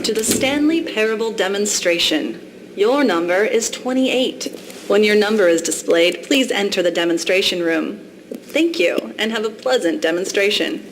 to the Stanley Parable demonstration. Your number is 28. When your number is displayed, please enter the demonstration room. Thank you, and have a pleasant demonstration.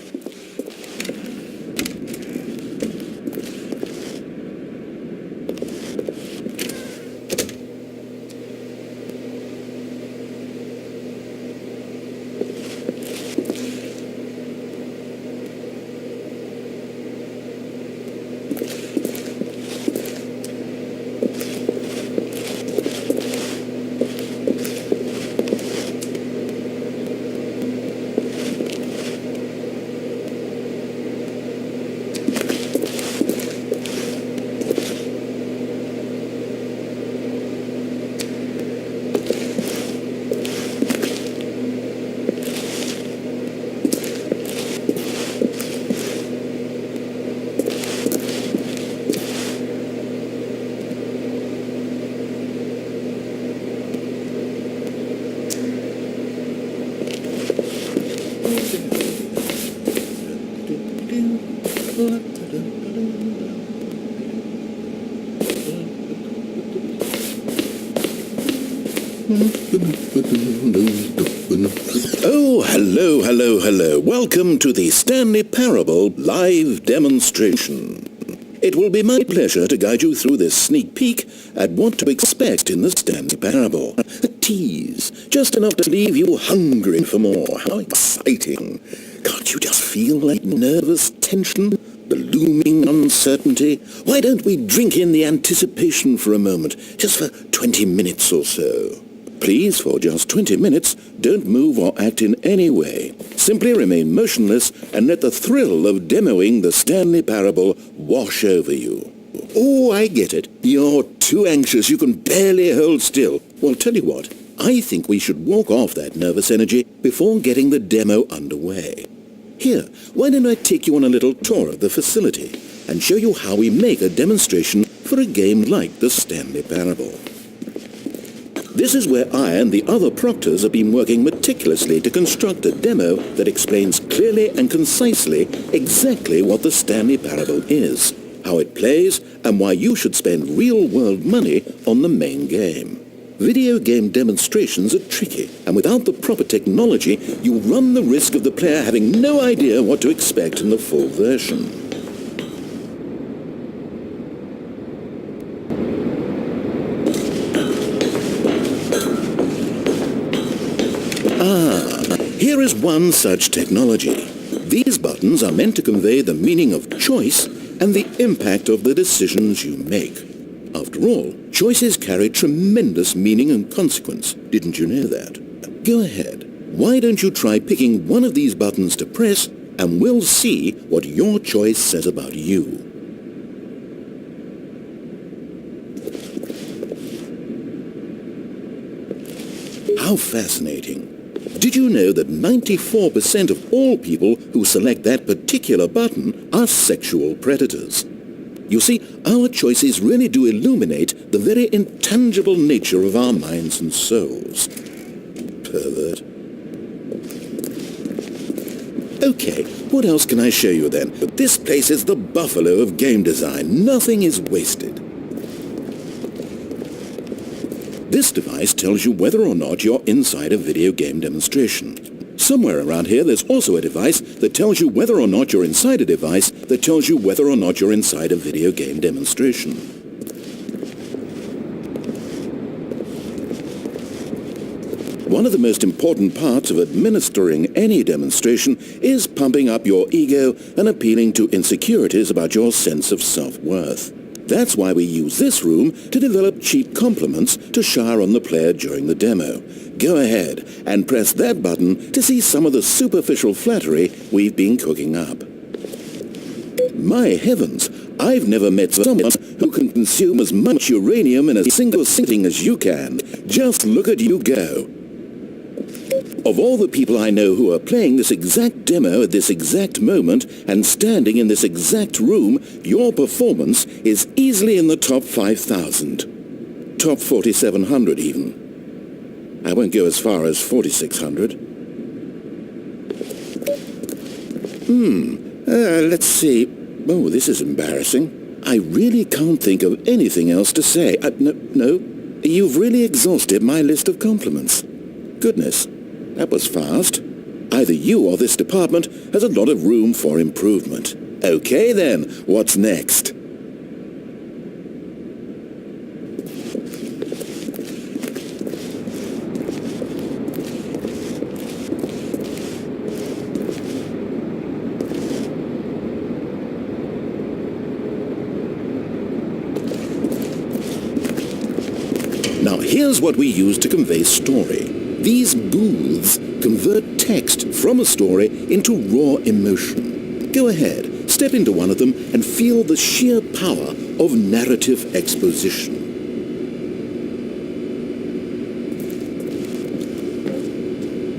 Oh, hello. Welcome to the Stanley Parable live demonstration. It will be my pleasure to guide you through this sneak peek at what to expect in the Stanley Parable. A tease, just enough to leave you hungering for more. How exciting. Can't you just feel that nervous tension? The looming uncertainty? Why don't we drink in the anticipation for a moment, just for 20 minutes or so? Please, for just 20 minutes, don't move or act in any way. Simply remain motionless and let the thrill of demoing the Stanley Parable wash over you. Oh, I get it. You're too anxious. You can barely hold still. Well, tell you what. I think we should walk off that nervous energy before getting the demo underway. Here, why don't I take you on a little tour of the facility and show you how we make a demonstration for a game like the Stanley Parable. This is where I and the other proctors have been working meticulously to construct a demo that explains clearly and concisely exactly what the Stanley Parable is, how it plays, and why you should spend real-world money on the main game. Video game demonstrations are tricky, and without the proper technology, you run the risk of the player having no idea what to expect in the full version. Here is one such technology. These buttons are meant to convey the meaning of choice and the impact of the decisions you make. After all, choices carry tremendous meaning and consequence. Didn't you know that? Go ahead. Why don't you try picking one of these buttons to press, and we'll see what your choice says about you. How fascinating. Did you know that 94% of all people who select that particular button are sexual predators? You see, our choices really do illuminate the very intangible nature of our minds and souls. Pervert. Okay, what else can I show you then? This place is the buffalo of game design. Nothing is wasted. This device tells you whether or not you're inside a video game demonstration. Somewhere around here there's also a device that tells you whether or not you're inside a device that tells you whether or not you're inside a video game demonstration. One of the most important parts of administering any demonstration is pumping up your ego and appealing to insecurities about your sense of self-worth. That's why we use this room to develop cheap compliments to shower on the player during the demo. Go ahead and press that button to see some of the superficial flattery we've been cooking up. My heavens, I've never met someone who can consume as much uranium in a single sitting as you can. Just look at you go. Of all the people I know who are playing this exact demo at this exact moment and standing in this exact room, your performance is easily in the top 5,000. Top 4,700 even. I won't go as far as 4,600. Let's see. Oh, this is embarrassing. I really can't think of anything else to say. No, you've really exhausted my list of compliments. Goodness, that was fast. Either you or this department has a lot of room for improvement. Okay then, what's next? Now here's what we use to convey story. These booths convert text from a story into raw emotion. Go ahead, step into one of them and feel the sheer power of narrative exposition.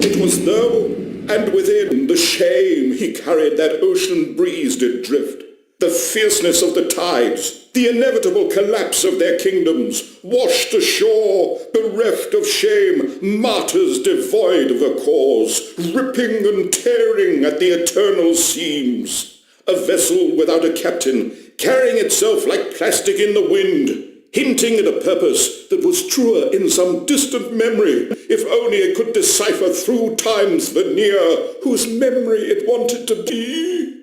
It was though, and within the shame he carried that ocean breeze did drift, the fierceness of the tides, the inevitable collapse of their kingdoms, washed ashore, bereft of shame, martyrs devoid of a cause, ripping and tearing at the eternal seams. A vessel without a captain, carrying itself like plastic in the wind, hinting at a purpose that was truer in some distant memory, if only it could decipher through time's veneer whose memory it wanted to be.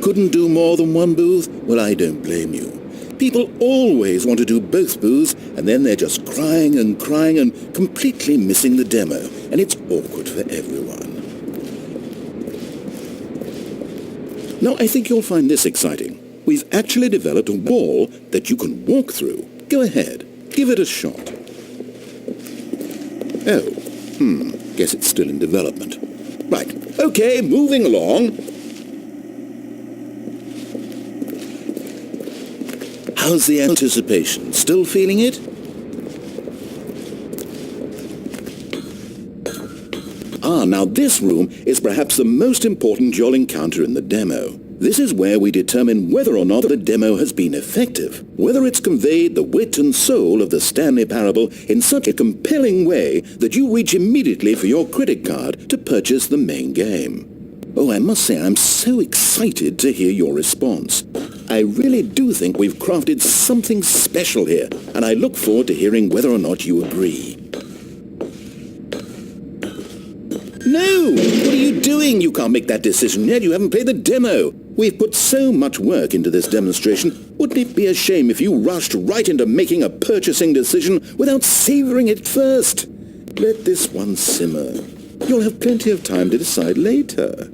Couldn't do more than one booth? Well, I don't blame you. People always want to do both booths, and then they're just crying and completely missing the demo, and it's awkward for everyone. Now, I think you'll find this exciting. We've actually developed a wall that you can walk through. Go ahead, give it a shot. Oh, guess it's still in development. Right, okay, moving along. How's the anticipation? Still feeling it? Now this room is perhaps the most important you'll encounter in the demo. This is where we determine whether or not the demo has been effective, whether it's conveyed the wit and soul of the Stanley Parable in such a compelling way that you reach immediately for your credit card to purchase the main game. Oh, I must say I'm so excited to hear your response. I really do think we've crafted something special here, and I look forward to hearing whether or not you agree. No! What are you doing? You can't make that decision yet. You haven't played the demo. We've put so much work into this demonstration. Wouldn't it be a shame if you rushed right into making a purchasing decision without savoring it first? Let this one simmer. You'll have plenty of time to decide later.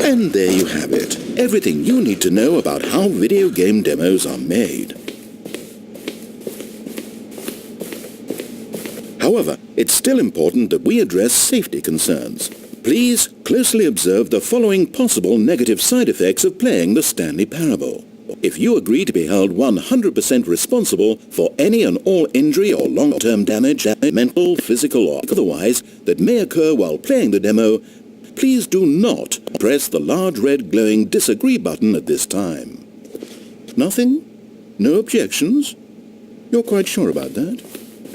And there you have it. Everything you need to know about how video game demos are made. However, it's still important that we address safety concerns. Please closely observe the following possible negative side effects of playing the Stanley Parable. If you agree to be held 100% responsible for any and all injury or long-term damage, mental, physical or otherwise, that may occur while playing the demo, please do not press the large red glowing disagree button at this time. Nothing? No objections? You're quite sure about that?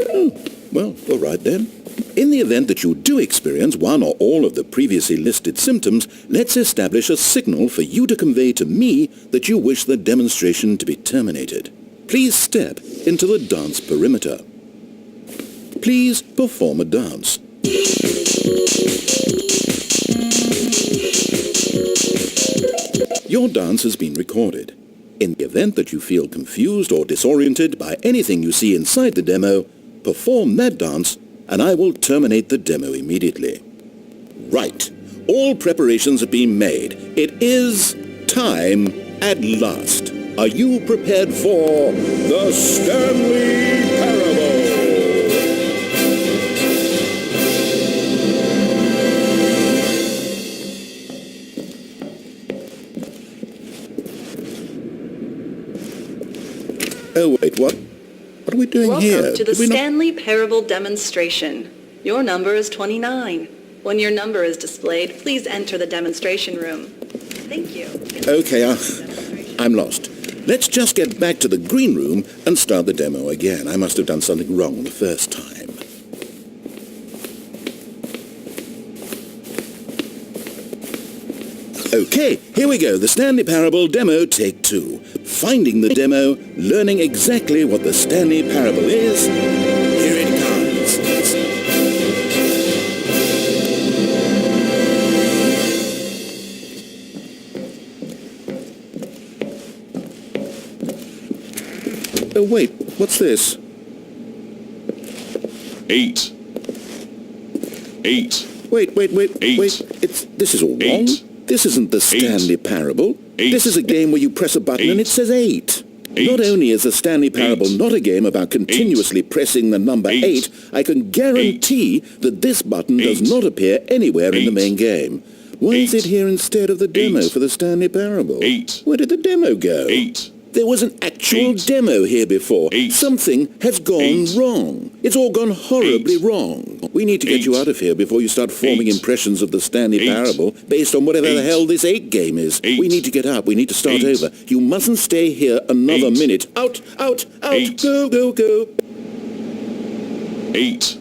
Oh, well, all right then. In the event that you do experience one or all of the previously listed symptoms, let's establish a signal for you to convey to me that you wish the demonstration to be terminated. Please step into the dance perimeter. Please perform a dance. Your dance has been recorded. In the event that you feel confused or disoriented by anything you see inside the demo, perform that dance and I will terminate the demo immediately. Right. All preparations have been made. It is time at last. Are you prepared for the Stanley Parable? Oh, wait, what? What are we doing here? Welcome to the Stanley Parable demonstration. Your number is 29. When your number is displayed, please enter the demonstration room. Thank you. Okay, I'm lost. Let's just get back to the green room and start the demo again. I must have done something wrong the first time. Okay, here we go. The Stanley Parable demo, take 2. Finding the demo, learning exactly what the Stanley Parable is. Here it comes. Oh, wait, what's this? 8. Wait, Eight. this is all wrong. 8. This isn't the Stanley Parable. 8. This is a game where you press a button and it says 8. 8. Not only is the Stanley Parable 8. not a game about continuously pressing the number 8. 8, I can guarantee that this button does 8. not appear anywhere in the 8. main game. Why is 8. it here instead of the demo 8. for the Stanley Parable? 8. Where did the demo go? 8. There was an actual 8. demo here before. 8. Something has gone 8. wrong. It's all gone horribly 8. wrong. We need to get 8. you out of here before you start forming 8. impressions of the Stanley 8. Parable based on whatever the 8. hell this 8 game is. 8. We need to get up. We need to start 8. over. You mustn't stay here another 8. minute. Out, out, out. 8. Go, go, go. 8.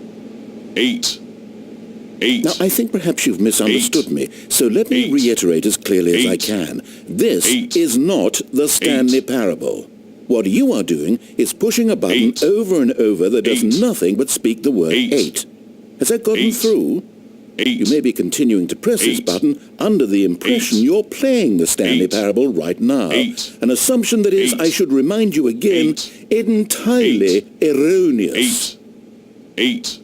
Now, I think perhaps you've misunderstood me, so let me 8. reiterate as clearly as I 8. can. This 8. is not the Stanley Parable. What you are doing is pushing a button 8. over and over that does 8. nothing but speak the word 8. 8. Has that gotten 8. through? 8. You may be continuing to press this 8. button under the impression 8. you're playing the Stanley 8. Parable right now. 8. An assumption that is, 8. I should remind you again, 8. entirely erroneous. 8.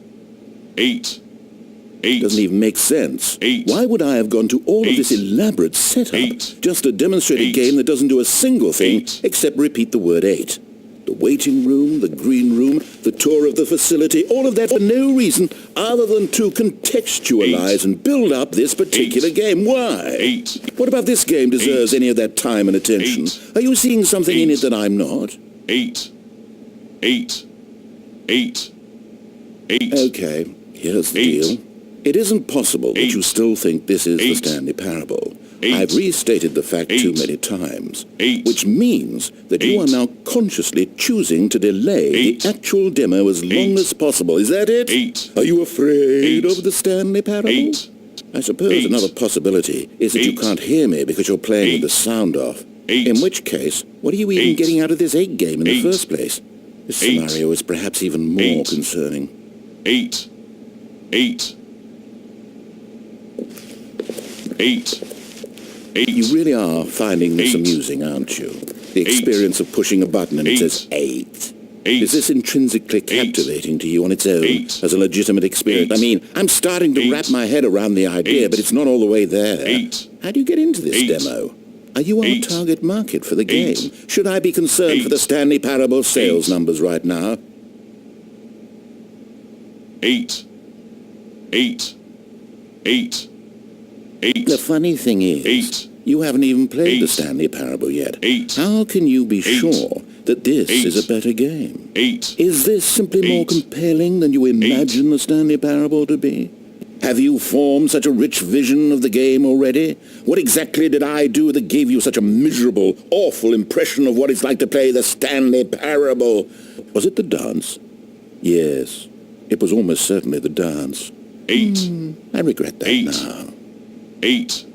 Doesn't even make sense. 8. Why would I have gone to all of this 8. elaborate setup 8. just to demonstrate a 8. game that doesn't do a single thing 8. except repeat the word 8? The waiting room, the green room, the tour of the facility, all of that for no reason other than to contextualize 8. and build up this particular 8. game. Why? 8. What about this game deserves 8. any of that time and attention? 8. Are you seeing something in 8. it that I'm not? 8. Okay, here's the 8. deal. It isn't possible that 8. you still think this is the 8. Stanley Parable. 8. I've restated the fact 8. too many times, 8. which means that you 8. are now consciously choosing to delay 8. the actual demo as long 8. as possible. Is that it? 8. Are you afraid 8. of the Stanley Parable? 8. I suppose 8. another possibility is that you 8. can't hear me because you're playing with 8. the sound off. 8. In which case, what are you even 8. getting out of this 8 game in the 8. first place? This 8. scenario is perhaps even more 8. concerning. 8. 8. You really are finding this 8. amusing, aren't you? The experience of pushing a button and it 8. says 8. 8. Is this intrinsically 8. captivating to you on its own 8. as a legitimate experience? 8. I mean, I'm starting to 8. wrap my head around the idea, 8. but it's not all the way there. 8. How do you get into this 8. demo? Are you our 8. target market for the game? 8. Should I be concerned 8. for the Stanley Parable sales 8. numbers right now? 8. The funny thing is, 8. you haven't even played 8. the Stanley Parable yet. 8. How can you be 8. sure that this 8. is a better game? 8. Is this simply more 8. compelling than you imagine the Stanley Parable to be? Have you formed such a rich vision of the game already? What exactly did I do that gave you such a miserable, awful impression of what it's like to play the Stanley Parable? Was it the dance? Yes, it was almost certainly the dance. 8. I regret that 8. now. 8.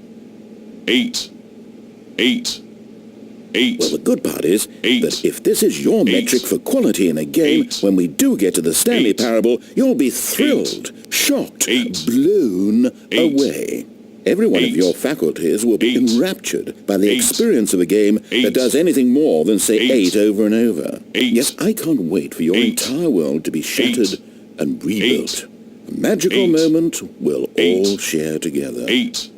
Well, the good part is 8. that if this is your 8. metric for quality in a game, 8. when we do get to the Stanley 8. Parable, you'll be thrilled, shocked, 8. blown 8. away. Every one of 8. your faculties will be 8. enraptured by the 8. experience of a game 8. that does anything more than say 8. 8 over and over. 8. Yes, I can't wait for your 8. entire world to be shattered and rebuilt. 8. A magical 8. moment we'll 8. all share together. 8.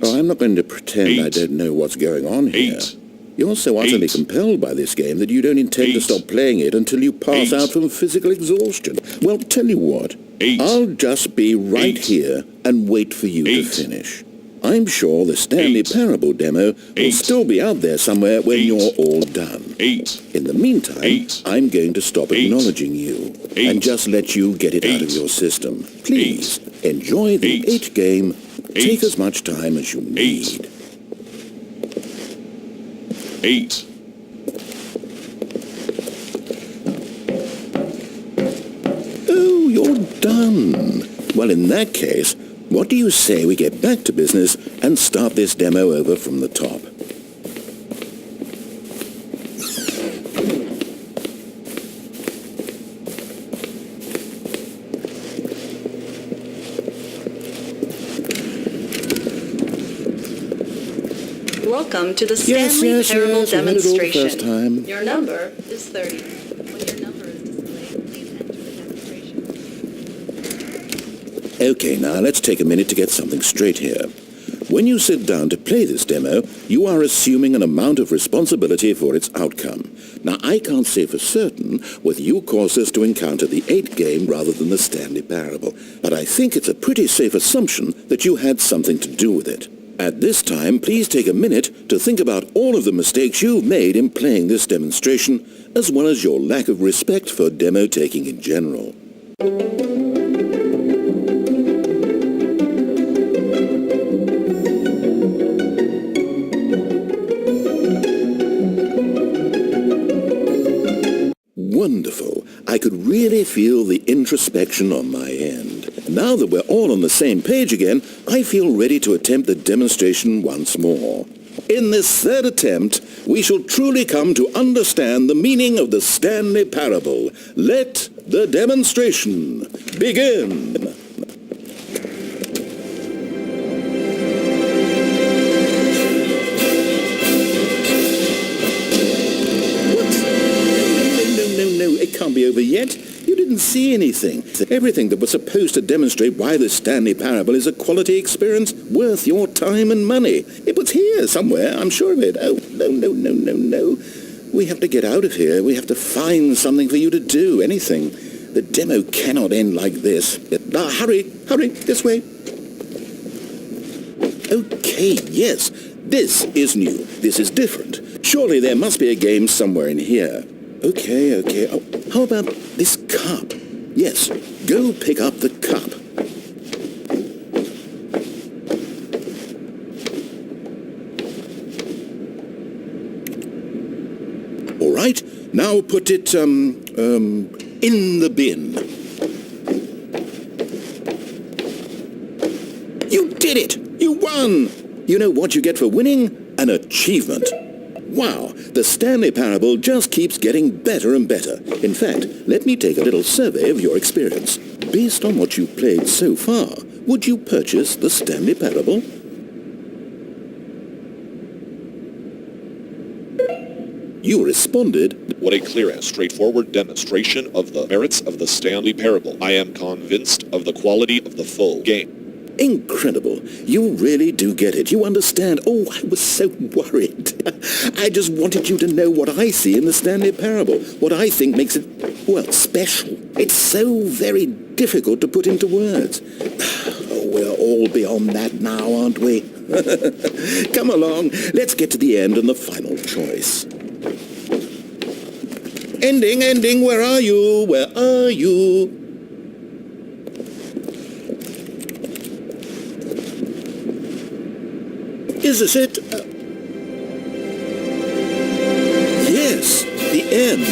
Oh, I'm not going to pretend 8. I don't know what's going on here. 8. You're so utterly 8. compelled by this game that you don't intend to 8. stop playing it until you pass 8. out from physical exhaustion. Well, tell you what, 8. I'll just be right 8. here and wait for you to 8. finish. I'm sure the Stanley 8. Parable demo will 8. still be out there somewhere when 8. you're all done. 8. In the meantime, 8. I'm going to stop 8. acknowledging you 8. and just let you get it out of 8. your system. Please, enjoy the 8. 8 game. 8. Take as much time as you need. 8. Oh, you're done. Well, in that case, what do you say we get back to business and start this demo over from the top? Welcome to the Stanley Parable yes, we had it all the demonstration. first time. Your number is 30. When your number is displayed, please enter the demonstration. Okay, now let's take a minute to get something straight here. When you sit down to play this demo, you are assuming an amount of responsibility for its outcome. Now, I can't say for certain whether you caused us to encounter the 8 game rather than the Stanley Parable, but I think it's a pretty safe assumption that you had something to do with it. At this time, please take a minute to think about all of the mistakes you've made in playing this demonstration, as well as your lack of respect for demo taking in general. Wonderful. I could really feel the introspection on my end. Now that we're all on the same page again, I feel ready to attempt the demonstration once more. In this third attempt, we shall truly come to understand the meaning of the Stanley Parable. Let the demonstration begin. No, it can't be over yet. You didn't see anything. Everything that was supposed to demonstrate why the Stanley Parable is a quality experience worth your time and money. It was here somewhere, I'm sure of it. Oh, no. We have to get out of here. We have to find something for you to do, anything. The demo cannot end like this. Now, hurry, this way. Okay, yes, this is new. This is different. Surely there must be a game somewhere in here. Okay. Oh, how about this cup? Yes, go pick up the cup. All right, now put it, in the bin. You did it! You won! You know what you get for winning? An achievement. Wow, the Stanley Parable just keeps getting better and better. In fact, let me take a little survey of your experience. Based on what you've played so far, would you purchase the Stanley Parable? You responded, What a clear and straightforward demonstration of the merits of the Stanley Parable. I am convinced of the quality of the full game. incredible. You really do get it. You understand. Oh, I was so worried. I just wanted you to know what I see in the Stanley Parable, what I think makes it, well, special. It's so very difficult to put into words. Oh, we're all beyond that now, aren't we? Come along, let's get to the end and the final choice. Ending, where are you? Where are you? Is this it? Yes, the end.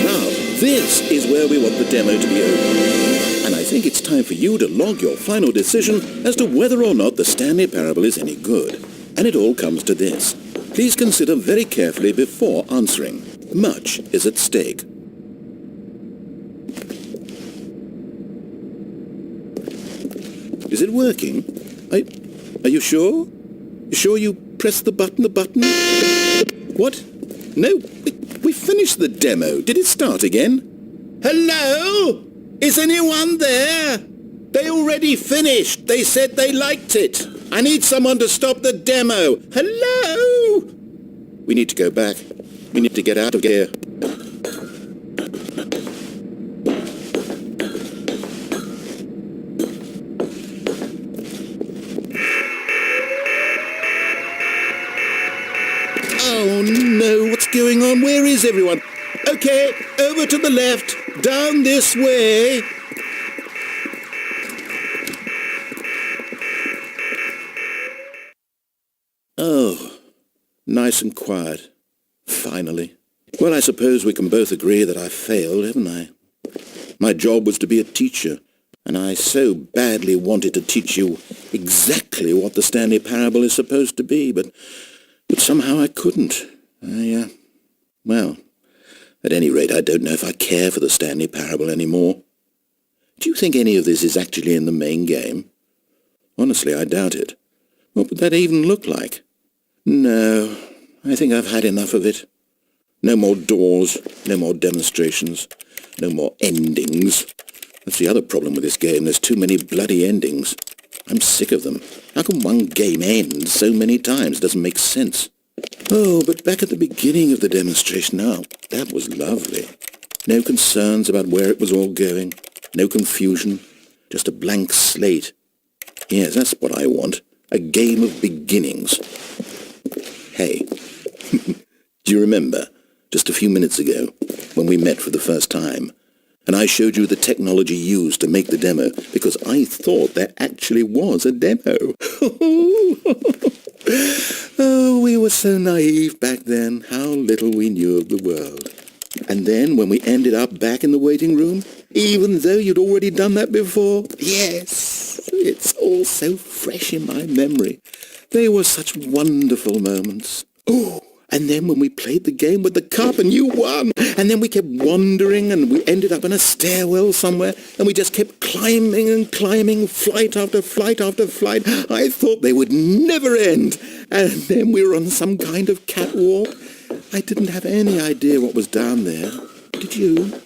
Now, this is where we want the demo to be over. And I think it's time for you to log your final decision as to whether or not the Stanley Parable is any good. And it all comes to this. Please consider very carefully before answering. Much is at stake. Is it working? Are you sure? You sure you pressed the button? What? No, we finished the demo. Did it start again? Hello? Is anyone there? They already finished. They said they liked it. I need someone to stop the demo. Hello? We need to go back. We need to get out of here. Oh no, what's going on? Where is everyone? Okay, over to the left, down this way. Oh, nice and quiet. Finally. Well, I suppose we can both agree that I failed, haven't I? My job was to be a teacher, and I so badly wanted to teach you exactly what the Stanley Parable is supposed to be, but somehow I couldn't. Well, at any rate, I don't know if I care for the Stanley Parable anymore. Do you think any of this is actually in the main game? Honestly, I doubt it. What would that even look like? No, I think I've had enough of it. No more doors, no more demonstrations, no more endings. That's the other problem with this game. There's too many bloody endings. I'm sick of them. How can one game end so many times? It doesn't make sense. Oh, but back at the beginning of the demonstration, now, that was lovely. No concerns about where it was all going. No confusion. Just a blank slate. Yes, that's what I want. A game of beginnings. Hey, do you remember, just a few minutes ago, when we met for the first time, and I showed you the technology used to make the demo, because I thought there actually was a demo. Oh, we were so naive back then, how little we knew of the world. And then, when we ended up back in the waiting room, even though you'd already done that before, yes, it's all so fresh in my memory. They were such wonderful moments. Oh, and then when we played the game with the cup and you won, and then we kept wandering and we ended up in a stairwell somewhere, and we just kept climbing and climbing, flight after flight after flight. I thought they would never end. And then we were on some kind of catwalk. I didn't have any idea what was down there. Did you?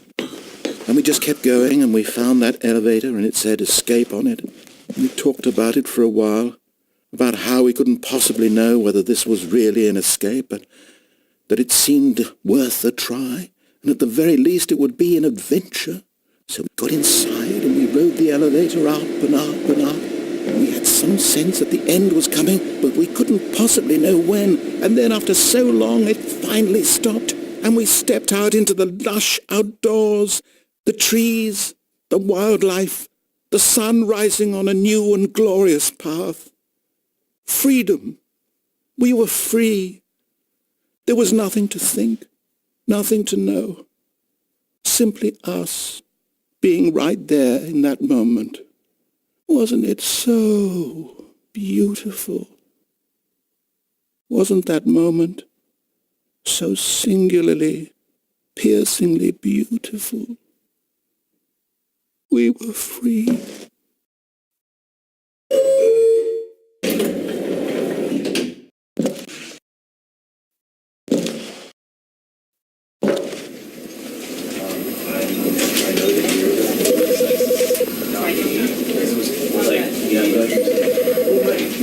And we just kept going, and we found that elevator, and it said escape on it. And we talked about it for a while, about how we couldn't possibly know whether this was really an escape, but that it seemed worth a try, and at the very least it would be an adventure. So we got inside, and we rode the elevator up and up and up. We had some sense that the end was coming, but we couldn't possibly know when. And then after so long, it finally stopped, and we stepped out into the lush outdoors, the trees, the wildlife, the sun rising on a new and glorious path. Freedom. We were free. There was nothing to think, nothing to know. Simply us, being right there in that moment. Wasn't it so beautiful? Wasn't that moment so singularly, piercingly beautiful? We were free.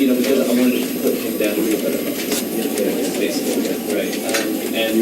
Because I wanted to put him down here, but basically, right? And